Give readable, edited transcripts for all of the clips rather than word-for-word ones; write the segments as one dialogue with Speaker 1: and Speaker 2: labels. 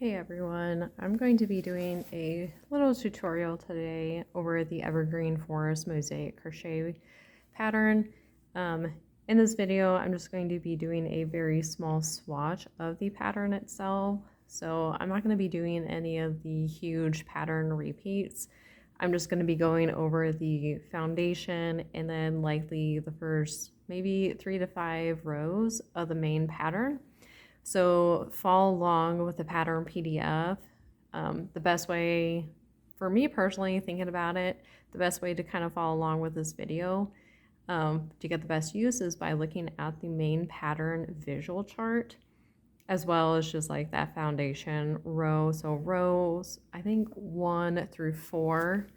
Speaker 1: Hey everyone, I'm going to be doing a little tutorial today over the Evergreen Forest Mosaic Crochet pattern. In this video, I'm just going to be doing a very small swatch of the pattern itself. So I'm not going to be doing any of the huge pattern repeats. I'm just going to be going over the foundation and then likely the first maybe 3 to 5 rows of the main pattern. So follow along with the pattern PDF. The best way, for me personally, thinking about it, the best way to kind of follow along with this video to get the best use is by looking at the main pattern visual chart, as well as just like that foundation row. So rows, I think 1 through 4,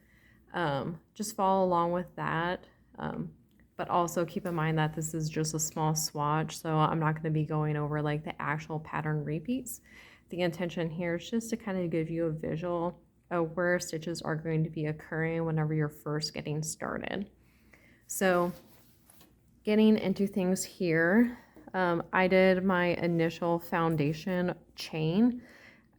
Speaker 1: just follow along with that. But also keep in mind that this is just a small swatch, so I'm not going to be going over like the actual pattern repeats. The intention here is just to kind of give you a visual of where stitches are going to be occurring whenever you're first getting started. So getting into things here, I did my initial foundation chain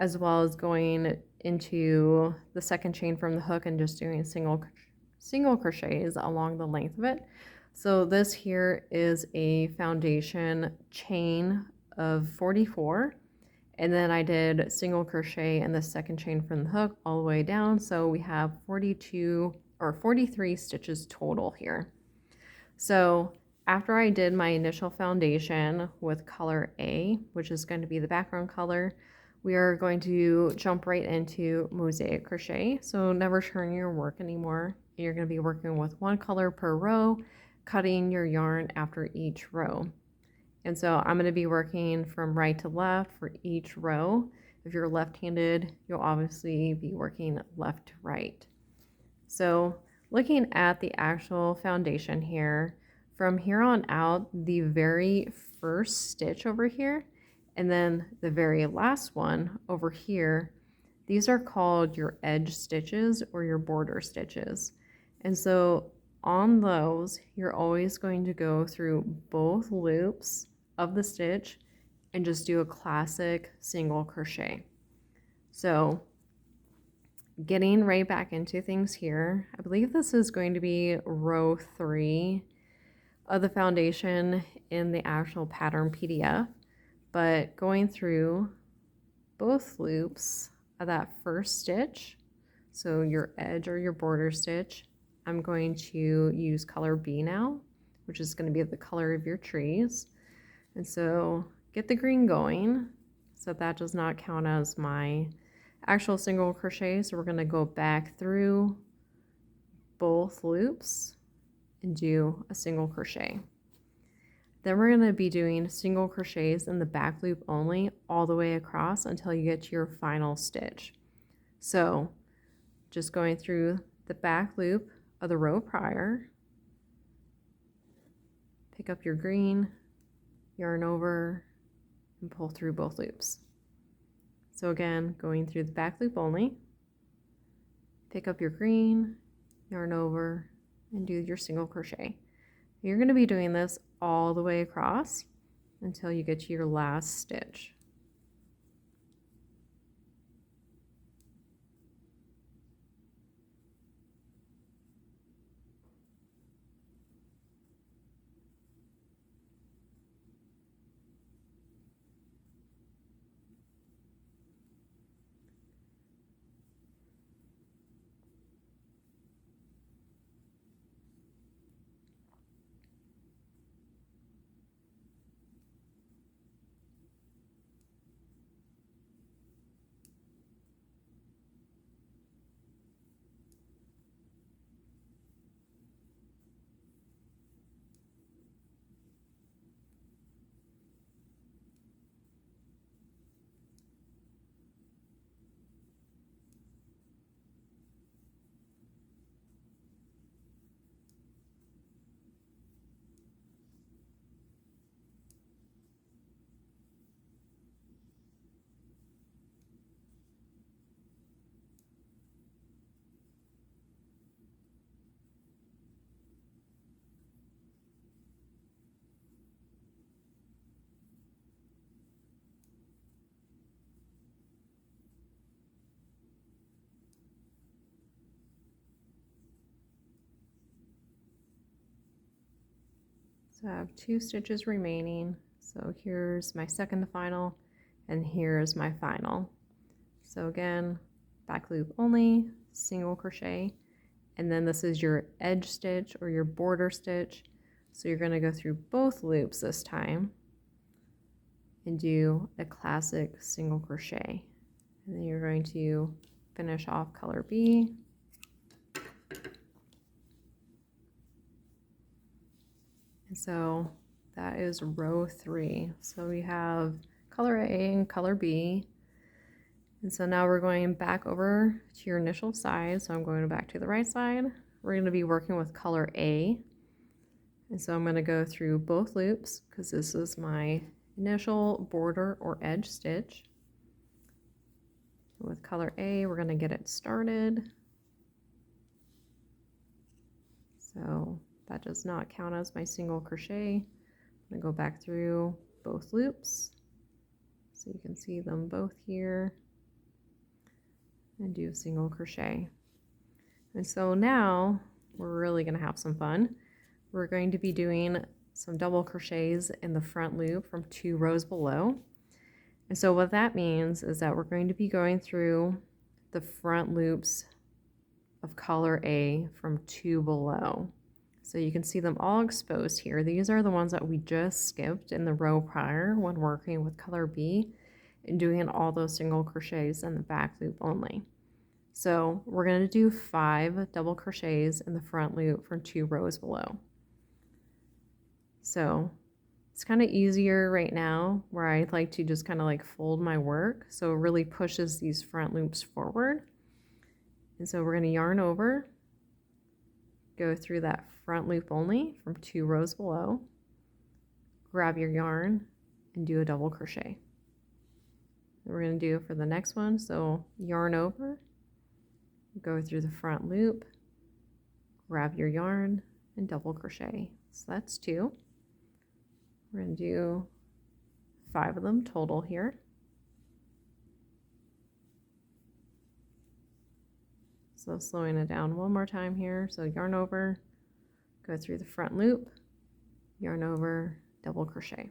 Speaker 1: as well as going into the second chain from the hook and just doing single crochets along the length of it. So this here is a foundation chain of 44, and then I did single crochet in the second chain from the hook all the way down. So we have 42 or 43 stitches total here. So after I did my initial foundation with color A, which is going to be the background color, we are going to jump right into Mosaic Crochet. So never turn your work anymore. You're going to be working with one color per row, cutting your yarn after each row. And so I'm going to be working from right to left for each row. If you're left-handed, you'll obviously be working left to right. So looking at the actual foundation here, from here on out, the very first stitch over here, and then the very last one over here, these are called your edge stitches or your border stitches. And so on those, you're always going to go through both loops of the stitch and just do a classic single crochet. So getting right back into things here, I believe this is going to be row 3 of the foundation in the actual pattern PDF, but going through both loops of that first stitch, so your edge or your border stitch, I'm going to use color B now, which is going to be the color of your trees. And so get the green going. So that does not count as my actual single crochet. So we're going to go back through both loops and do a single crochet. Then we're going to be doing single crochets in the back loop only all the way across until you get to your final stitch. So just going through the back loop of the row prior, pick up your green, yarn over, and pull through both loops. So again, going through the back loop only, pick up your green, yarn over, and do your single crochet. You're going to be doing this all the way across until you get to your last stitch. So I have 2 stitches remaining. So here's my second to final, and here's my final. So again, back loop only, single crochet, and then this is your edge stitch or your border stitch. So you're going to go through both loops this time and do a classic single crochet. And then you're going to finish off color B. And so that is row 3. So we have color A and color B. And so now we're going back over to your initial side. So I'm going back to the right side. We're going to be working with color A. And so I'm going to go through both loops because this is my initial border or edge stitch. With color A, we're going to get it started. So that does not count as my single crochet. I'm going to go back through both loops so you can see them both here and do a single crochet. And so now we're really going to have some fun. We're going to be doing some double crochets in the front loop from 2 rows below. And so what that means is that we're going to be going through the front loops of color A from 2 below. So you can see them all exposed here. These are the ones that we just skipped in the row prior when working with color B and doing all those single crochets in the back loop only. So we're going to do 5 double crochets in the front loop from 2 rows below. So it's kind of easier right now where I like to just kind of like fold my work. So it really pushes these front loops forward. And so we're going to yarn over, go through that front loop only from 2 rows below, grab your yarn and do a double crochet. And we're going to do for the next one. So yarn over, go through the front loop, grab your yarn and double crochet. So that's 2. We're going to do 5 of them total here. So slowing it down one more time here. So yarn over, go through the front loop, yarn over, double crochet.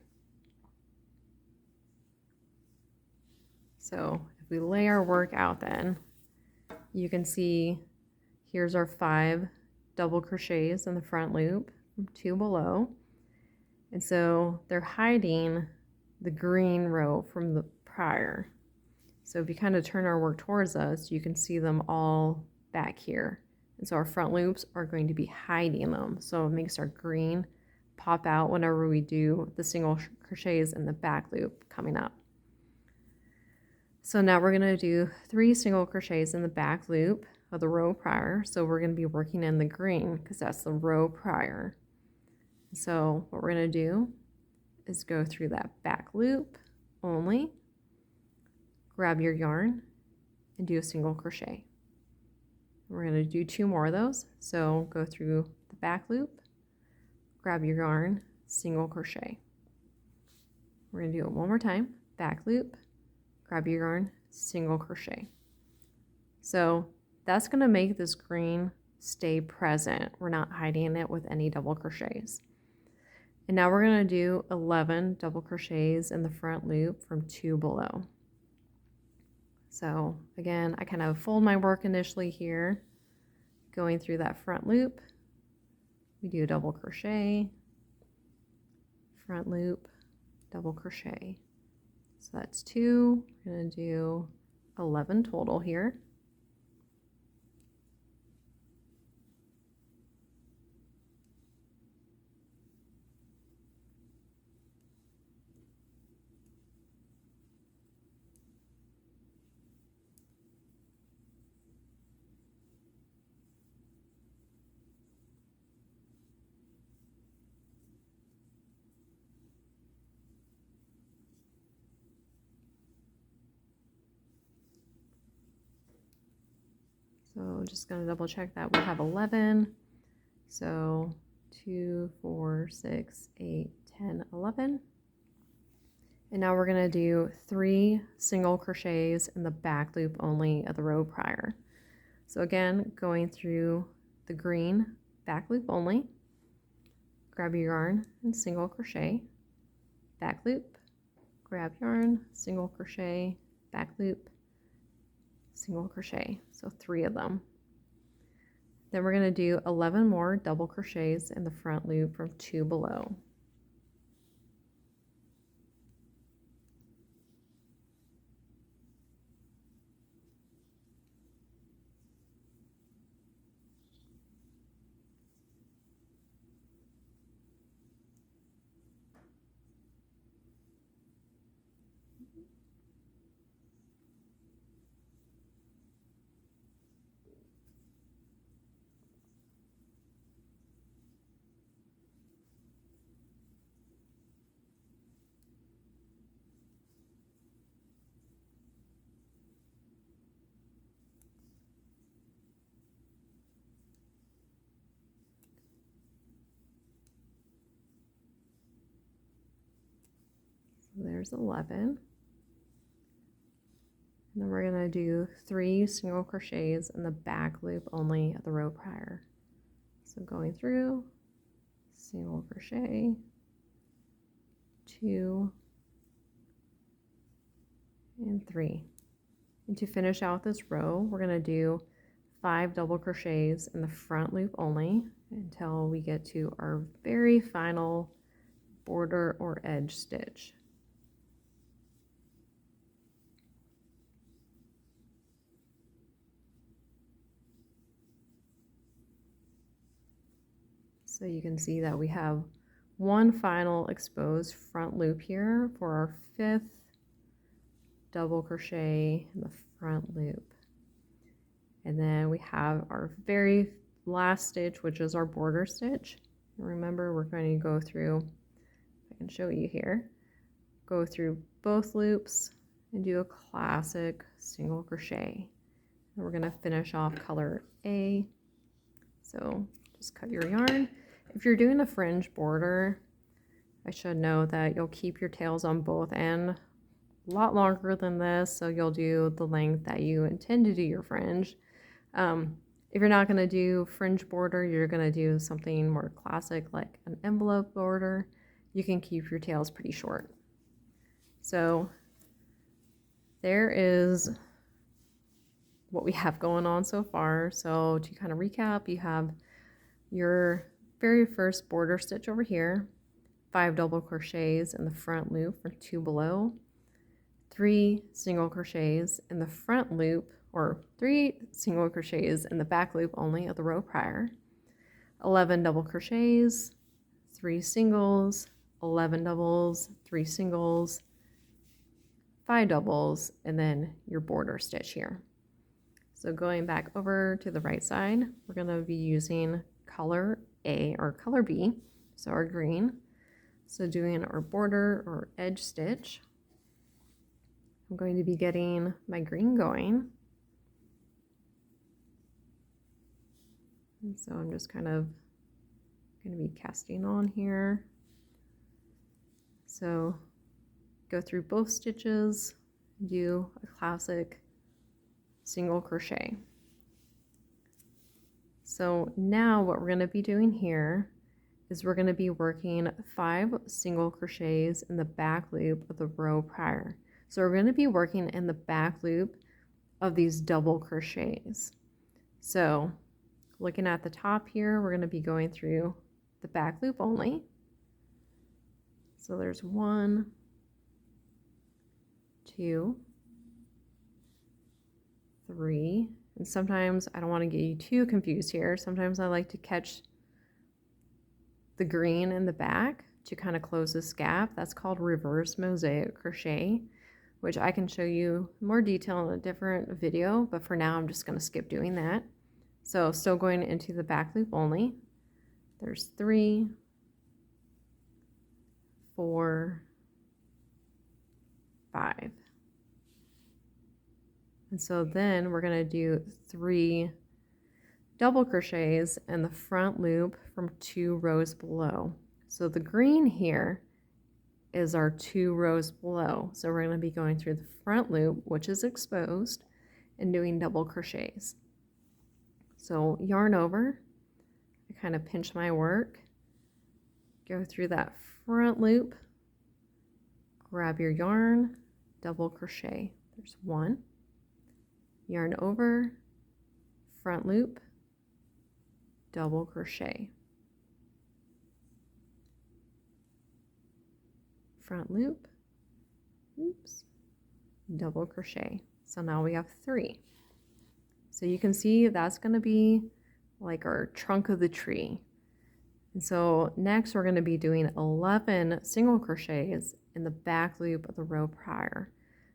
Speaker 1: So if we lay our work out then, you can see here's our 5 double crochets in the front loop from 2 below. And so they're hiding the green row from the prior. So if you kind of turn our work towards us, you can see them all back here. And so our front loops are going to be hiding them. So it makes our green pop out whenever we do the single crochets in the back loop coming up. So now we're going to do 3 single crochets in the back loop of the row prior. So we're going to be working in the green because that's the row prior. So what we're going to do is go through that back loop only, grab your yarn and do a single crochet. We're going to do 2 more of those. So go through the back loop, grab your yarn, single crochet. We're going to do it one more time, back loop, grab your yarn, single crochet. So that's going to make this green stay present. We're not hiding it with any double crochets. And now we're going to do 11 double crochets in the front loop from 2 below. So again, I kind of fold my work initially here, going through that front loop. We do a double crochet, front loop, double crochet. So that's 2. We're going to do 11 total here. So just going to double check that we'll have 11. So 2, 4, 6, 8, 10, 11. And now we're going to do 3 single crochets in the back loop only of the row prior. So again, going through the green back loop only, grab your yarn and single crochet, back loop, grab yarn, single crochet, back loop, single crochet. So 3 of them. Then we're going to do 11 more double crochets in the front loop from 2 below. There's 11. And then we're going to do 3 single crochets in the back loop only of the row prior. So going through, single crochet, 2, and 3. And to finish out this row, we're going to do 5 double crochets in the front loop only until we get to our very final border or edge stitch. So you can see that we have one final exposed front loop here for our 5th double crochet in the front loop. And then we have our very last stitch, which is our border stitch. And remember, we're going to go through, I can show you here, go through both loops and do a classic single crochet. And we're going to finish off color A. So just cut your yarn. If you're doing a fringe border, I should know that you'll keep your tails on both ends a lot longer than this, so you'll do the length that you intend to do your fringe. If you're not going to do fringe border, you're going to do something more classic like an envelope border, you can keep your tails pretty short. So there is what we have going on so far. So to kind of recap, you have your very first border stitch over here, 5 double crochets in the front loop from 2 below, 3 single crochets in the front loop, or 3 single crochets in the back loop only of the row prior, 11 double crochets, 3 singles, 11 doubles, 3 singles, 5 doubles, and then your border stitch here. So going back over to the right side, we're going to be using color A or color B, so our green. So doing our border or edge stitch, I'm going to be getting my green going. And so I'm just kind of going to be casting on here. So go through both stitches, do a classic single crochet. So now what we're going to be doing here is we're going to be working 5 single crochets in the back loop of the row prior. So we're going to be working in the back loop of these double crochets. So looking at the top here, we're going to be going through the back loop only. So there's 1, 2, 3, and sometimes I don't want to get you too confused here. Sometimes I like to catch the green in the back to kind of close this gap. That's called reverse mosaic crochet, which I can show you more detail in a different video, but for now I'm just going to skip doing that. So still going into the back loop only. There's 3, 4, 5. And so then we're going to do 3 double crochets in the front loop from 2 rows below. So the green here is our 2 rows below. So we're going to be going through the front loop, which is exposed, and doing double crochets. So yarn over, I kind of pinch my work, go through that front loop, grab your yarn, double crochet. There's one, yarn over, front loop, double crochet, front loop, oops, double crochet. So now we have 3. So you can see that's going to be like our trunk of the tree. And so next we're going to be doing 11 single crochets in the back loop of the row prior.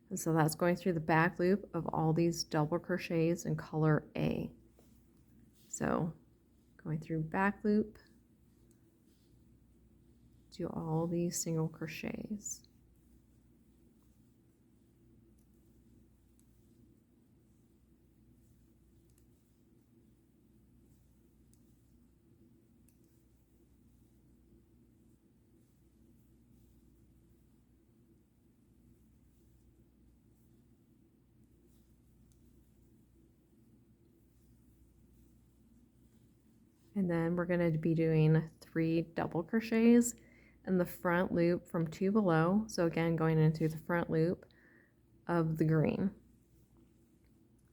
Speaker 1: And so that's going through the back loop of all these double crochets in color A. So going through back loop, do all these single crochets. And then we're going to be doing 3 double crochets in the front loop from 2 below. So again, going into the front loop of the green.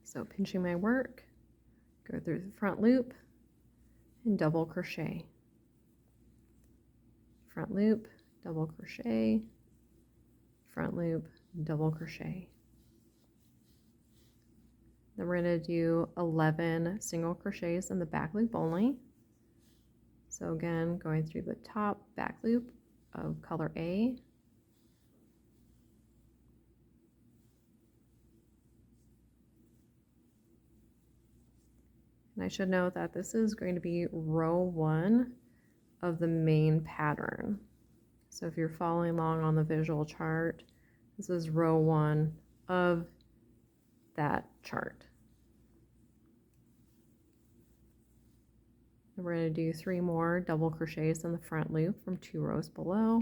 Speaker 1: So pinching my work, go through the front loop and double crochet. Front loop, double crochet, front loop, double crochet. Then we're going to do 11 single crochets in the back loop only. So again, going through the top back loop of color A. And I should note that this is going to be row 1 of the main pattern. So if you're following along on the visual chart, this is row 1 of that chart. And we're going to do 3 more double crochets in the front loop from 2 rows below.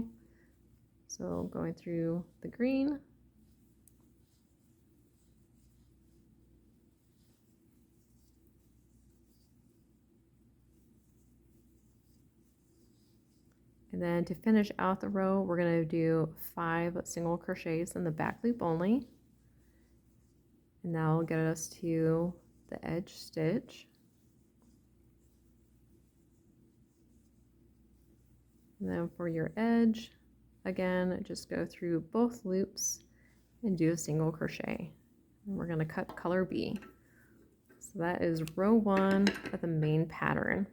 Speaker 1: So going through the green, and then to finish out the row, we're going to do 5 single crochets in the back loop only, and that will get us to the edge stitch. And then for your edge, again, just go through both loops and do a single crochet. And we're going to cut color B. So that is row 1 of the main pattern.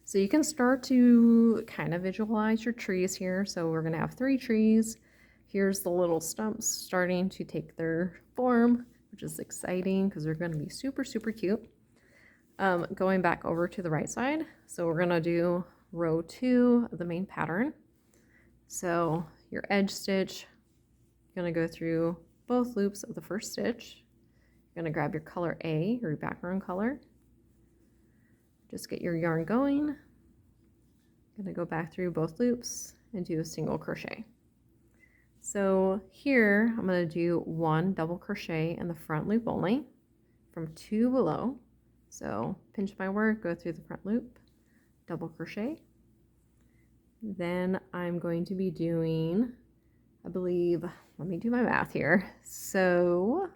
Speaker 1: So you can start to kind of visualize your trees here. So we're going to have 3 trees. Here's the little stumps starting to take their form, which is exciting because they're going to be super, super cute. Going back over to the right side. So we're going to do row 2 of the main pattern. So your edge stitch, you're going to go through both loops of the first stitch. You're going to grab your color A, your background color. Just get your yarn going. Going to go back through both loops and do a single crochet. So here I'm going to do 1 double crochet in the front loop only from 2 below. So pinch my work, go through the front loop, double crochet. Then I'm going to be doing, I believe, let me do my math here. So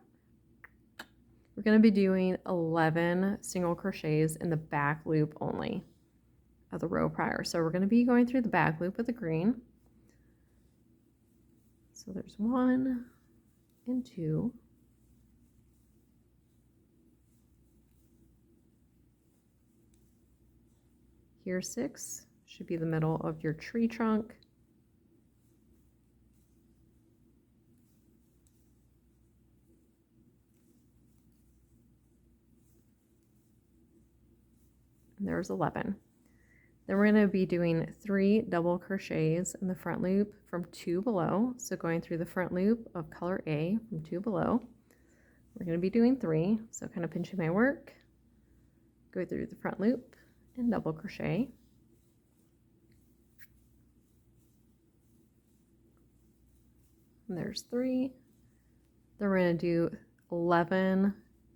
Speaker 1: we're going to be doing 11 single crochets in the back loop only of the row prior. So we're going to be going through the back loop with the green. So there's 1 and 2. Here 6 should be the middle of your tree trunk. And there's 11. Then we're going to be doing 3 double crochets in the front loop from 2 below. So going through the front loop of color A from 2 below. We're going to be doing 3. So kind of pinching my work, go through the front loop and double crochet. And there's 3. Then we're going to do 11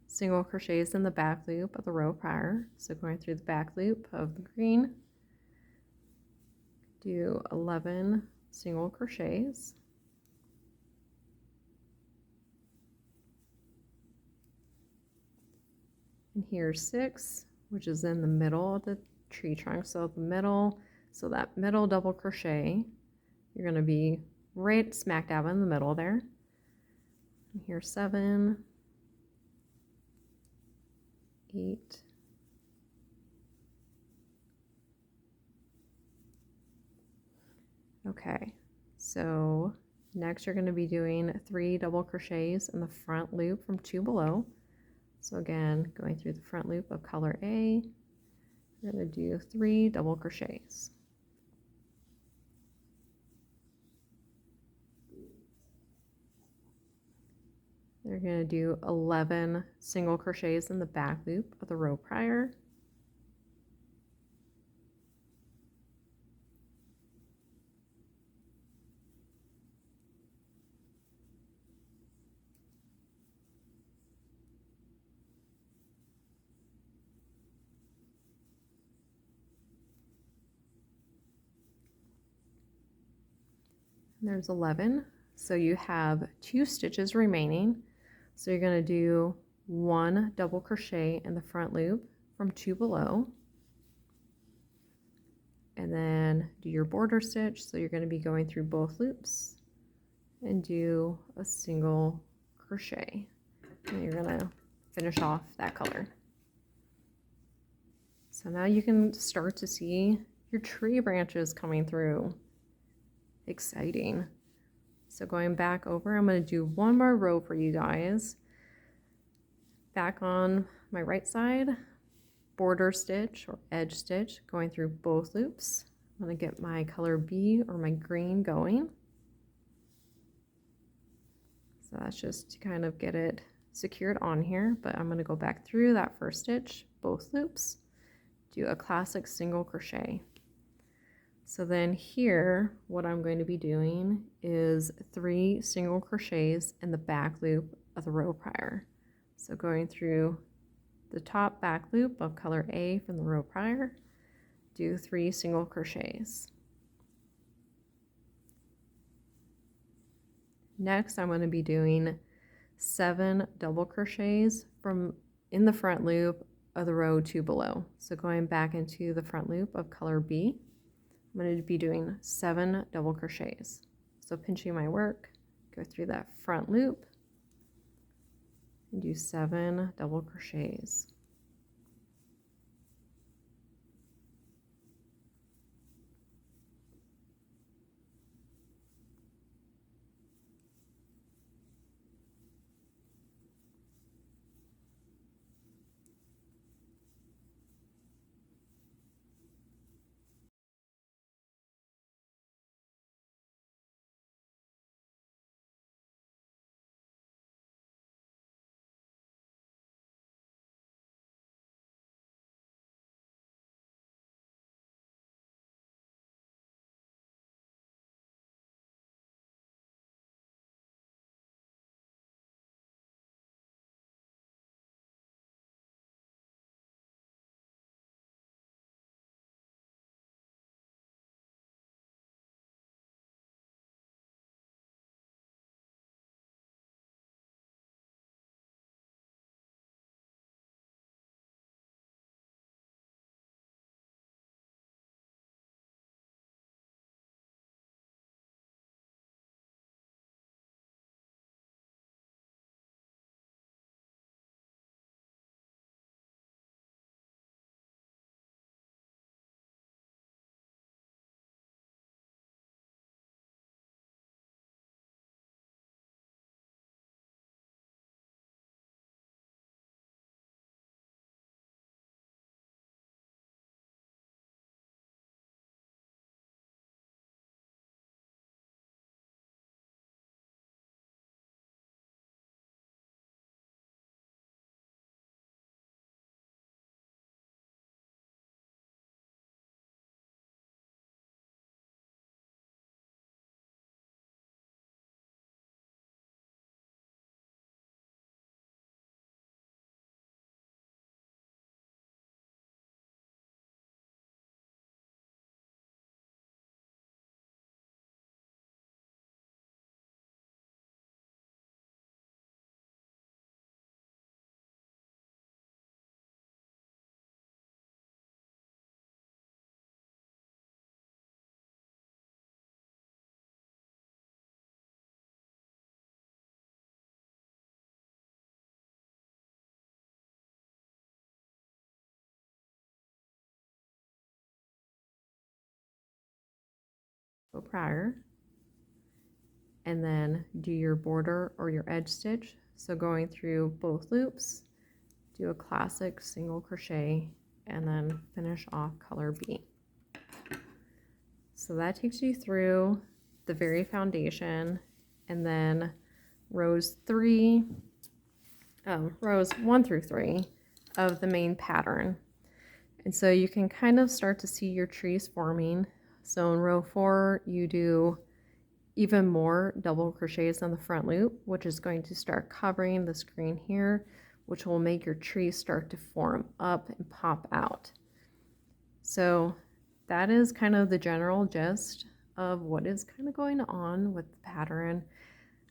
Speaker 1: single crochets in the back loop of the row prior. So going through the back loop of the green, do 11 single crochets. And here's 6, which is in the middle of the tree trunk. So the middle, so that middle double crochet, you're going to be right smack dab in the middle there. And here's 7, 8, okay, so next you're going to be doing 3 double crochets in the front loop from 2 below. So again, going through the front loop of color A, we're going to do 3 double crochets. They're going to do 11 single crochets in the back loop of the row prior. And there's 11. So you have 2 stitches remaining. So you're going to do 1 double crochet in the front loop from 2 below. And then do your border stitch. So you're going to be going through both loops and do a single crochet. And you're going to finish off that color. So now you can start to see your tree branches coming through. Exciting. So going back over, I'm going to do one more row for you guys. Back on my right side, border stitch or edge stitch, going through both loops. I'm going to get my color B or my green going. So that's just to kind of get it secured on here, but I'm going to go back through that first stitch, both loops, do a classic single crochet. So then here, what I'm going to be doing is 3 single crochets in the back loop of the row prior. So going through the top back loop of color A from the row prior, do 3 single crochets. Next, I'm going to be doing 7 double crochets from in the front loop of the row 2 below. So going back into the front loop of color B, I'm going to be doing 7 double crochets. So pinching my work, go through that front loop and do 7 double crochets. go prior, and then do your border or your edge stitch. So going through both loops, do a classic single crochet, and then finish off color B. So that takes you through the very foundation, and then rows 1 through 3 of the main pattern. And so you can kind of start to see your trees forming. So in row 4, you do even more double crochets on the front loop, which is going to start covering the screen here, which will make your tree start to form up and pop out. So that is kind of the general gist of what is kind of going on with the pattern.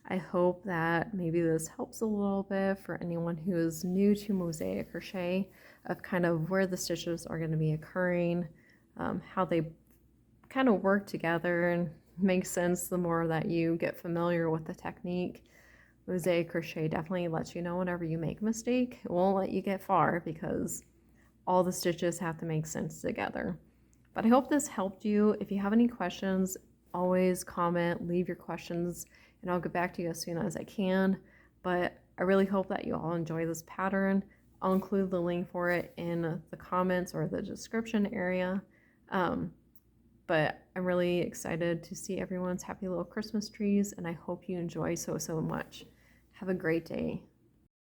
Speaker 1: I hope that maybe this helps a little bit for anyone who is new to Mosaic Crochet, of kind of where the stitches are going to be occurring, how they kind of work together, and makes sense the more that you get familiar with the technique. Mosaic Crochet definitely lets you know whenever you make a mistake. It won't let you get far because all the stitches have to make sense together. But I hope this helped you. If you have any questions, always comment, leave your questions, and I'll get back to you as soon as I can. But I really hope that you all enjoy this pattern. I'll include the link for it in the comments or the description area. But I'm really excited to see everyone's happy little Christmas trees, and I hope you enjoy so much. Have a great day.